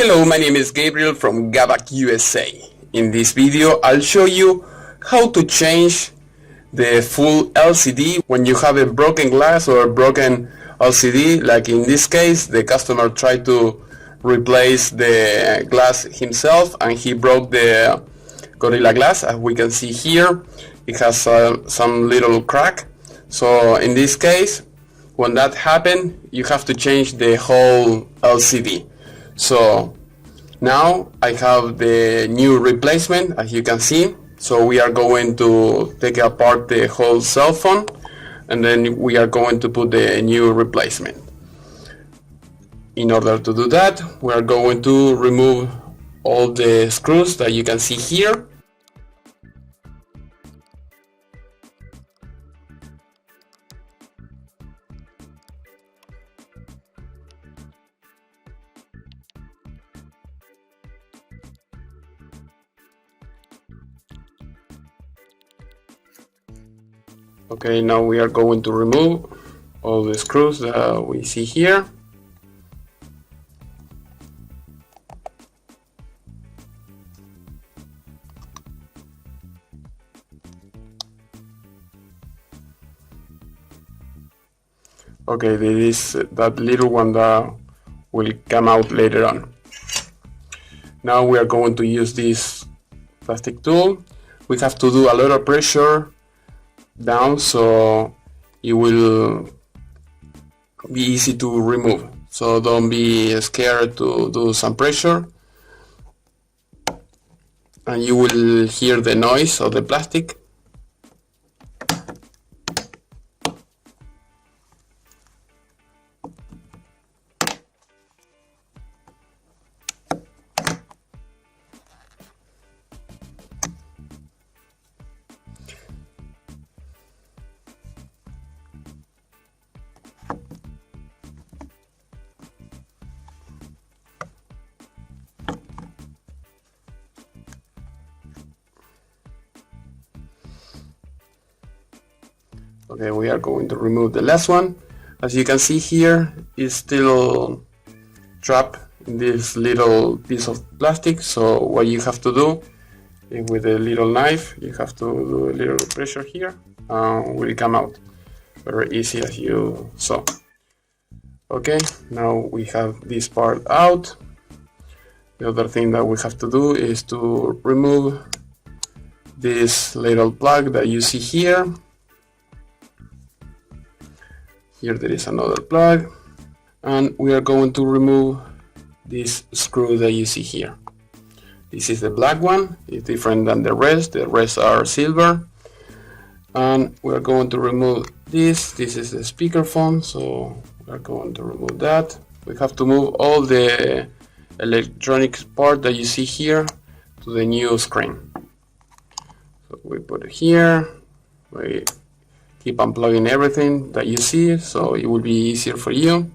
Hello, my name is Gabriel from Gabac USA. In this video, I'll show you how to change the full LCD when you have a broken glass or a broken LCD. Like in this case, the customer tried to replace the glass himself and he broke the Gorilla Glass. As we can see here, it has some little crack. So in this case, when that happened, you have to change the whole LCD. So now I have the new replacement, as you can see. So we are going to take apart the whole cell phone and then we are going to put the new replacement. In order to do that, we are going to remove all the screws that you can see here. Okay, now we are going to remove all the screws that we see here. Okay, there is that little one that will come out later on. Now we are going to use this plastic tool. We have to do a lot of pressure down so it will be easy to remove. So don't be scared to do some pressure, and you will hear the noise of the plastic. Okay, we are going to remove the last one. As you can see here, it's still trapped in this little piece of plastic. So what you have to do is with a little knife, you have to do a little pressure here and will come out very easy, as you saw. Okay, now we have this part out. The other thing that we have to do is to remove this little plug that you see here. Here there is another plug, and we are going to remove this screw that you see here. This is the black one. It's different than the rest. The rest are silver. And we are going to remove this. This is the speakerphone, so we are going to remove that. We have to move all the electronic part that you see here to the new screen. So we put it here. We keep unplugging everything that you see, so it will be easier for you.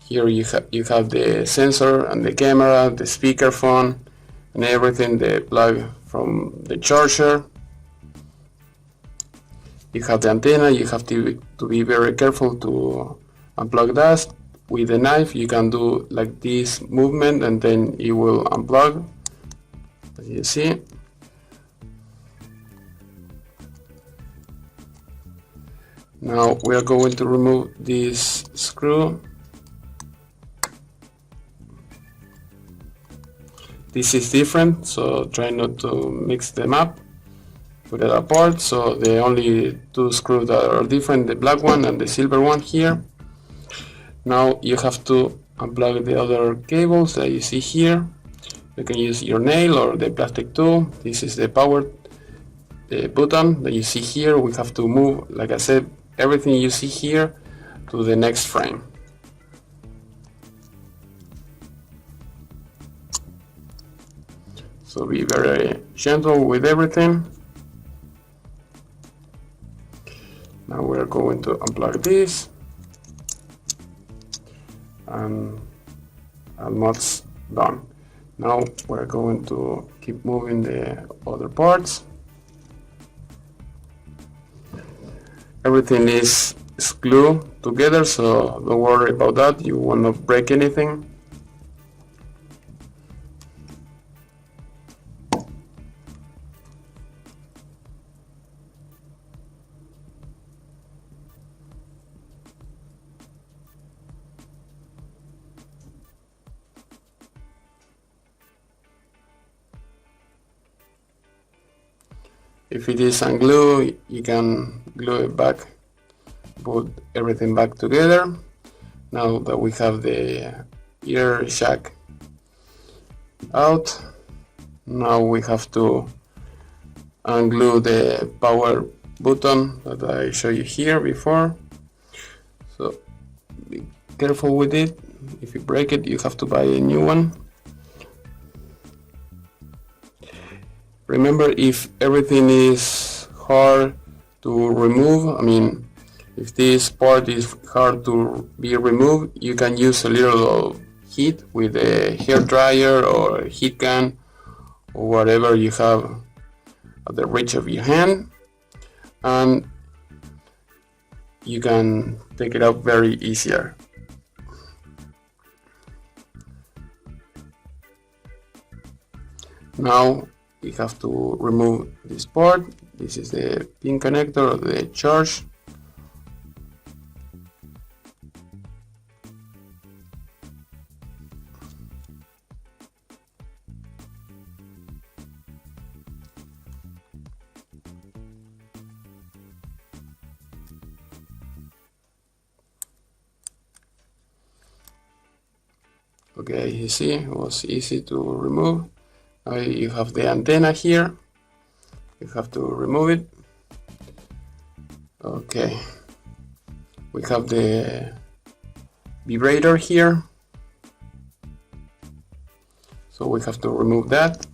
Here you have the sensor and the camera, the speakerphone, and everything, the plug from the charger. You have the antenna. You have to be very careful to unplug that. With the knife you can do like this movement and then it will unplug, as you see. Now we are going to remove this screw. This is different, so try not to mix them up. Put it apart. So the only two screws that are different, the black one and the silver one here. Now you have to unplug the other cables that you see here. You can use your nail or the plastic tool. This is the power button that you see here. We have to move, like I said, everything you see here to the next frame. So be very gentle with everything. Now we're going to unplug this and almost done. Now we're going to keep moving the other parts. Everything is glued together, so don't worry about that. You will not break anything. If it is unglued, you can glue it back, put everything back together. Now that we have the ear jack out, now we have to unglue the power button that I showed you here before. So be careful with it. If you break it, you have to buy a new one. Remember, if everything is hard to remove, I mean, if this part is hard to be removed, you can use a little heat with a hair dryer or a heat gun or whatever you have at the reach of your hand, and you can take it out very easier. Now we have to remove this part. This is the pin connector of the charge. Okay, you see, it was easy to remove. Now you have the antenna here. You have to remove it. Okay, we have the vibrator here, so we have to remove that.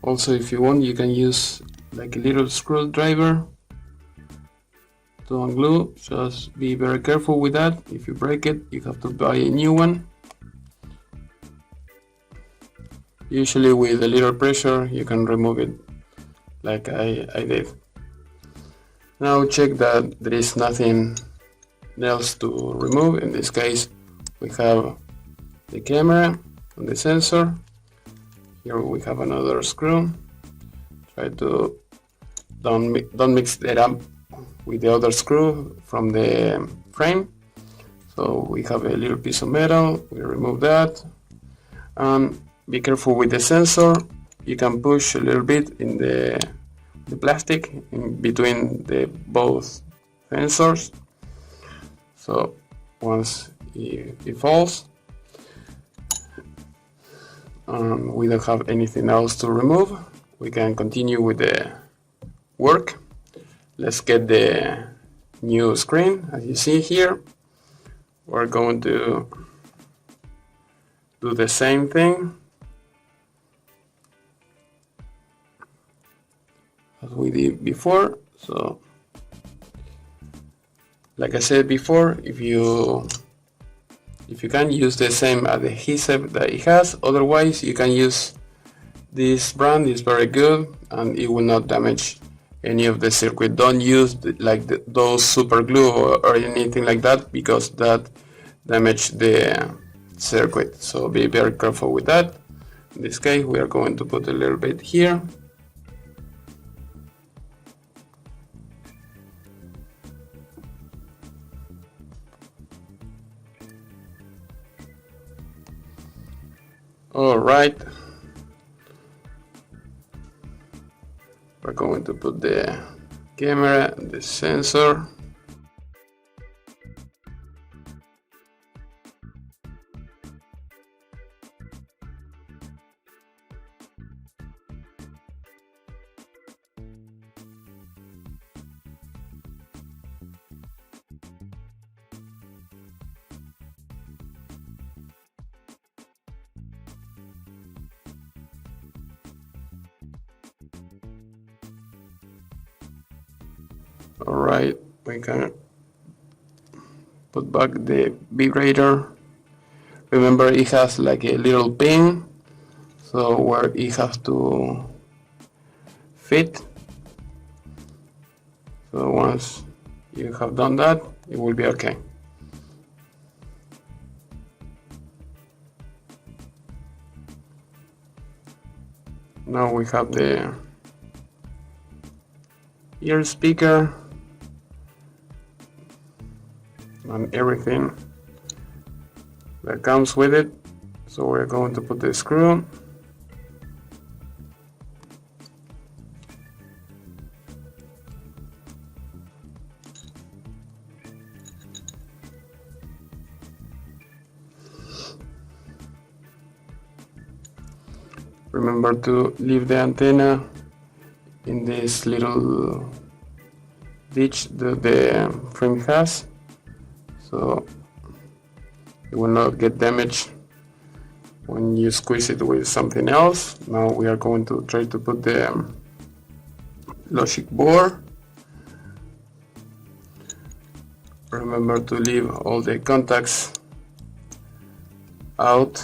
Also, if you want, you can use like a little screwdriver to unglue. Just be very careful with that. If you break it, you have to buy a new one. Usually with a little pressure you can remove it like I did. Now check that there is nothing else to remove. In this case we have the camera and the sensor. Here we have another screw. Try to don't mix that up with the other screw from the frame. So we have a little piece of metal. We remove that. Be careful with the sensor. You can push a little bit in the plastic in between the both sensors. So once it falls, we don't have anything else to remove. We can continue with the work. Let's get the new screen. As you see here, we're going to do the same thing as we did before. So like I said before, if you can use the same adhesive that it has, otherwise you can use this brand. Is very good and it will not damage any of the circuit. Don't use those super glue or anything like that, because that damage the circuit. So be very careful with that. In this case we are going to put a little bit here. Alright, we're going to put the camera, the sensor. Alright, we can put back the vibrator. Remember, it has like a little pin, so where it has to fit. So once you have done that, it will be okay. Now we have the ear speaker and everything that comes with it. So we're going to put the screw. Remember to leave the antenna in this little ditch that the frame has, so it will not get damaged when you squeeze it with something else. Now we are going to try to put the logic board. Remember to leave all the contacts out,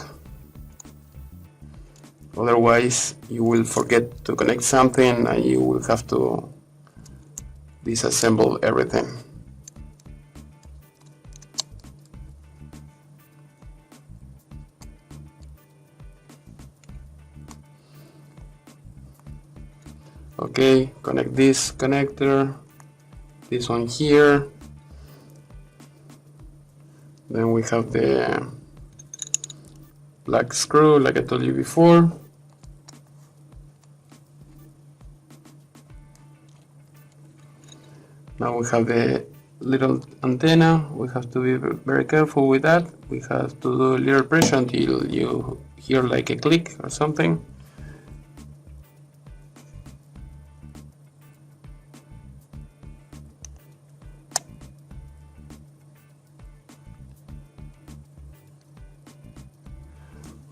otherwise you will forget to connect something and you will have to disassemble everything. Okay, connect this connector, this one here. Then we have the black screw like I told you before. Now we have the little antenna. We have to be very careful with that. We have to do a little pressure until you hear like a click or something.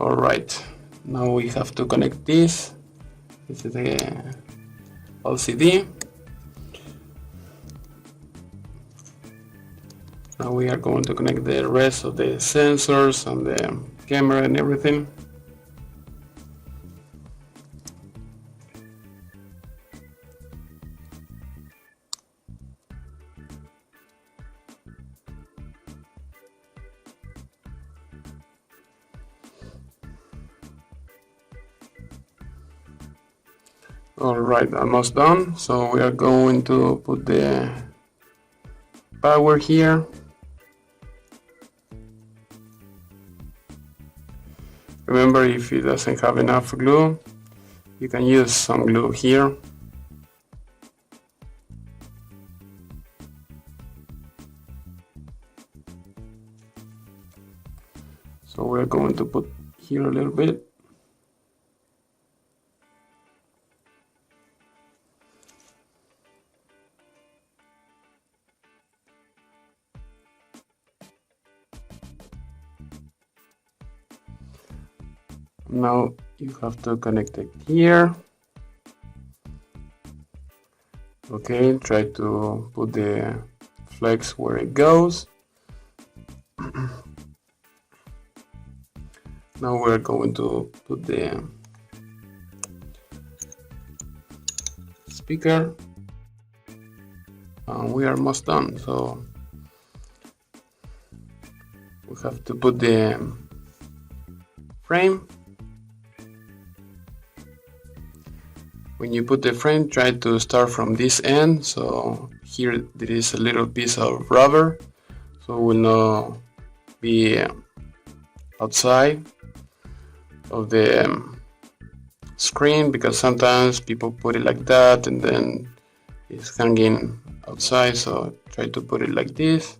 Alright, now we have to connect this. This is the LCD. Now we are going to connect the rest of the sensors and the camera and everything. Alright, almost done. So we are going to put the power here. Remember, if it doesn't have enough glue, you can use some glue here. So we're going to put here a little bit. Now you have to connect it here. Okay, try to put the flex where it goes. Now we're going to put the speaker. We are almost done, so we have to put the frame. When you put the frame, try to start from this end. So here there is a little piece of rubber, so it will not be outside of the screen, because sometimes people put it like that and then it's hanging outside. So try to put it like this,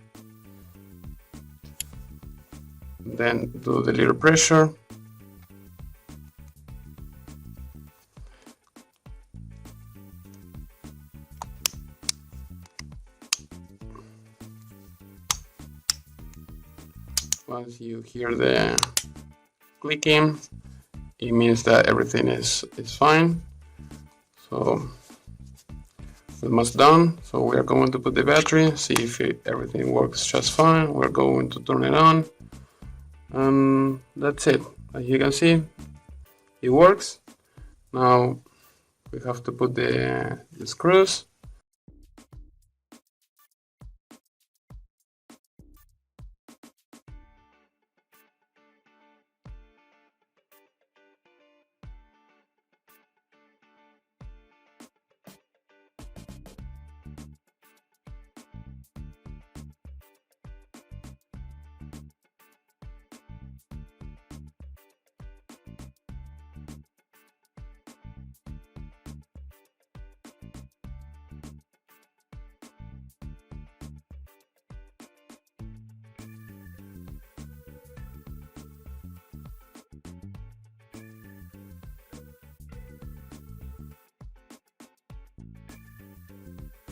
then do the little pressure. Once you hear the clicking, it means that everything is fine. So almost done. So we are going to put the battery, see if everything works just fine. We're going to turn it on, and that's it. As you can see, it works. Now we have to put the screws.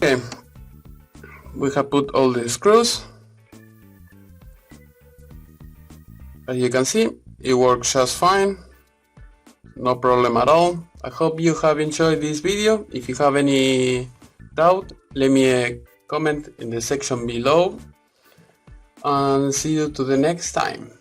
Okay, we have put all the screws. As you can see, it works just fine, no problem at all. I hope you have enjoyed this video. If you have any doubt, leave me a comment in the section below, and see you to the next time.